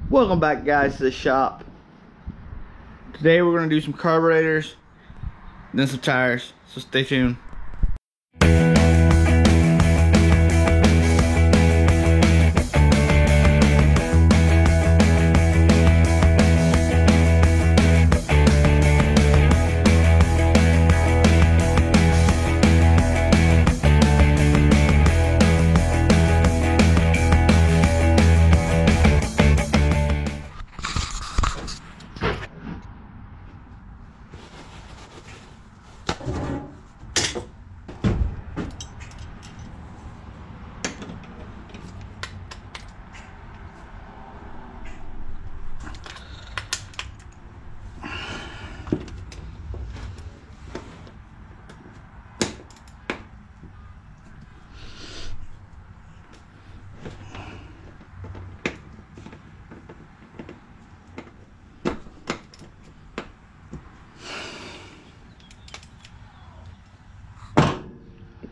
Welcome back, guys, to the shop. Today we're going to do some carburetors, then some tires, so stay tuned.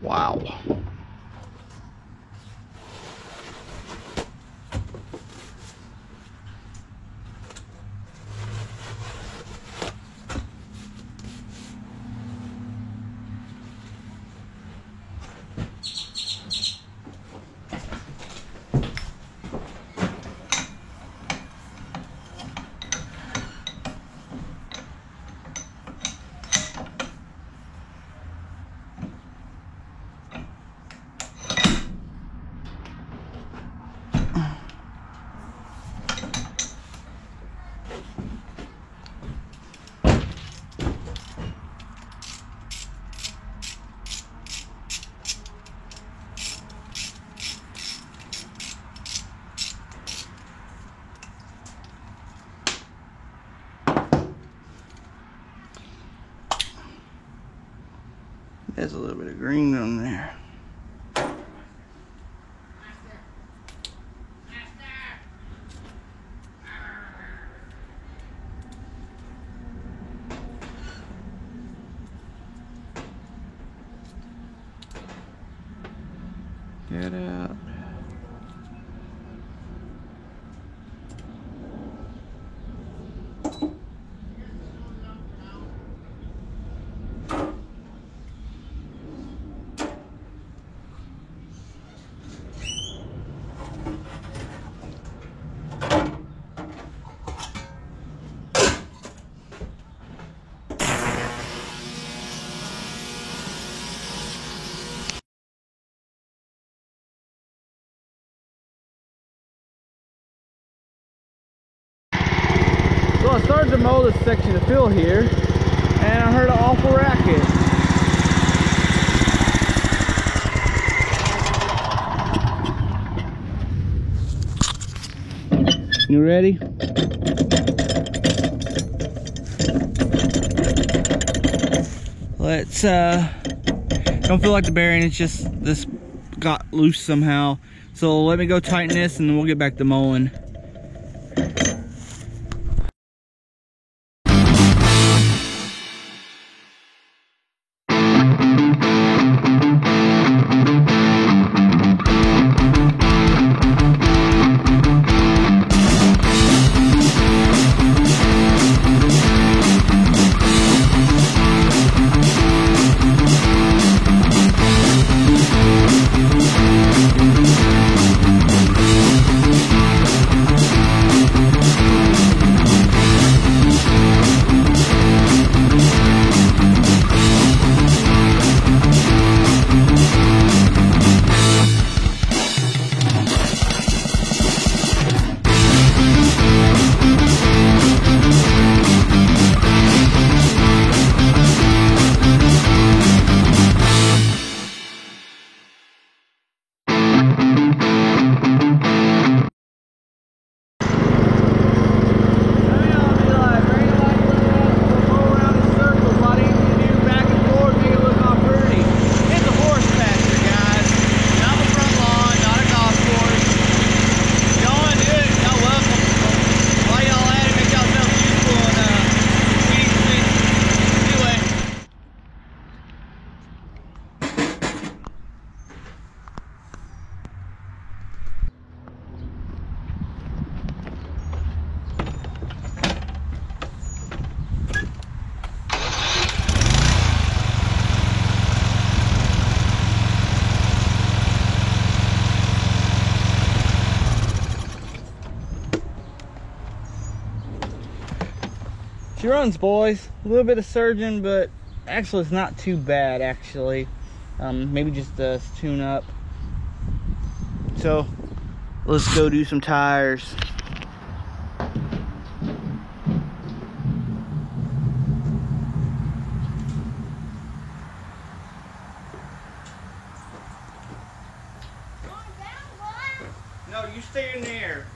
Wow. There's a little bit of green on there. Get out. So I started to mow this section of fill here, and I heard an awful racket. You ready? Let's don't feel like the bearing, it's just this got loose somehow. So let me go tighten this and then we'll get back to mowing. She runs, boys. A little bit of surging, but actually it's not too bad, actually. Maybe just a tune up. So let's go do some tires. No, you stay in there.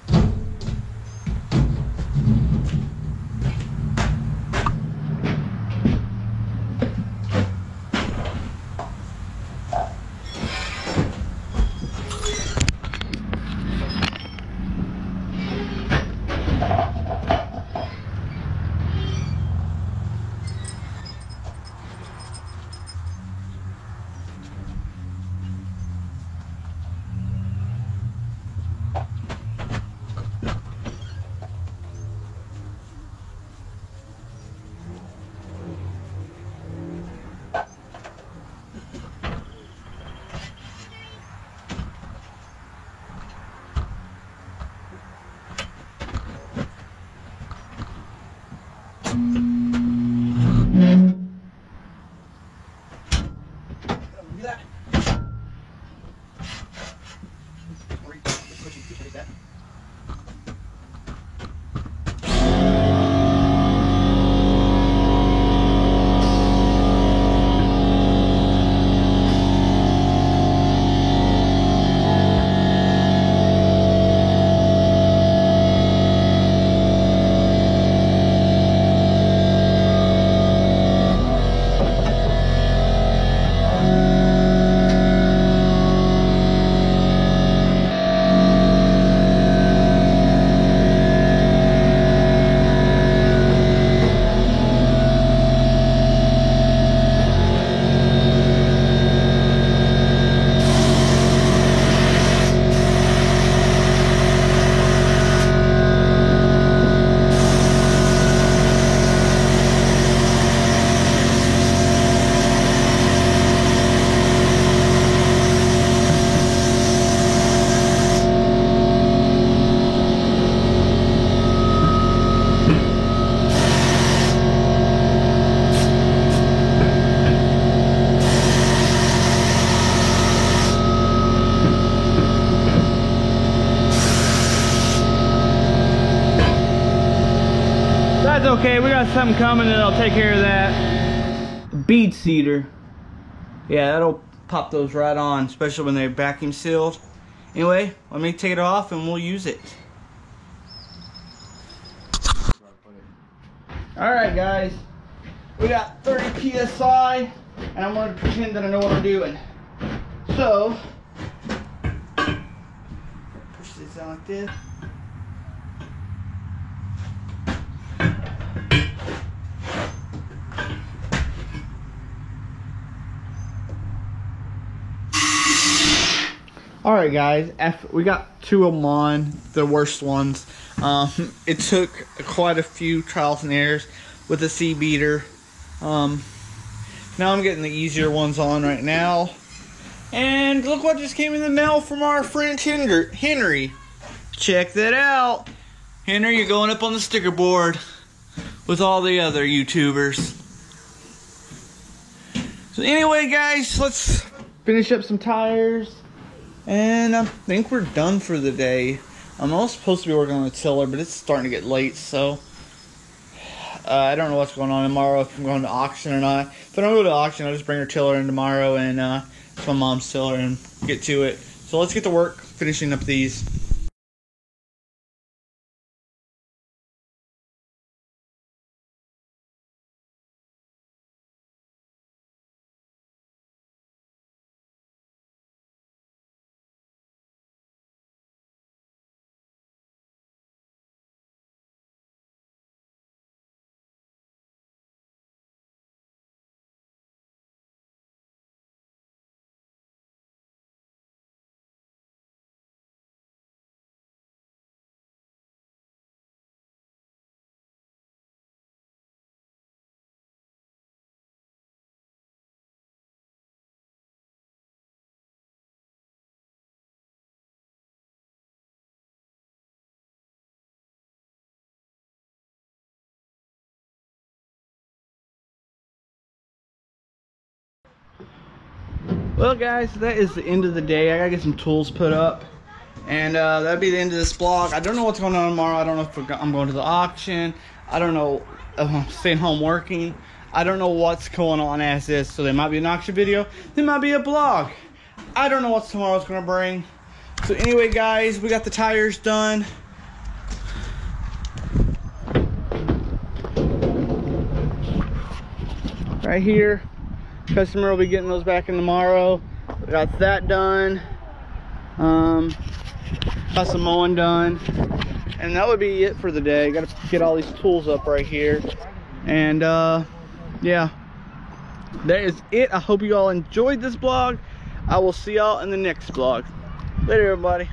That's okay, we got something coming that'll take care of that. Bead seeder. Yeah, that'll pop those right on, especially when they're vacuum sealed. Anyway, let me take it off and we'll use it. Alright guys, we got 30 PSI and I'm going to pretend that I know what I'm doing. So, push this down like this. Alright guys, we got 2 of them on, the worst ones. It took quite a few trials and errors with the sea beater. Now I'm getting the easier ones on right now. And look what just came in the mail from our friend Henry. Check that out. Henry, you're going up on the sticker board with all the other YouTubers. So anyway guys, let's finish up some tires. And I think we're done for the day. I'm also supposed to be working on the tiller, but it's starting to get late, so I don't know what's going on tomorrow, if I'm going to auction or not. If I don't go to auction, I'll just bring her tiller in tomorrow and it's my mom's tiller and get to it. So let's get to work finishing up these. Well guys, that is the end of the day. I gotta get some tools put up, and that'll be the end of this vlog. I don't know what's going on tomorrow. I don't know if I'm going to the auction. I don't know if I'm staying home working. I don't know what's going on as is. So there might be an auction video, there might be a vlog. I don't know what tomorrow's gonna bring. So anyway guys, we got the tires done. Right here. Customer will be getting those back in tomorrow. We got that done. Got some mowing done. And that would be it for the day. Got to get all these tools up right here. And yeah, that is it. I hope you all enjoyed this vlog. I will see y'all in the next vlog. Later everybody.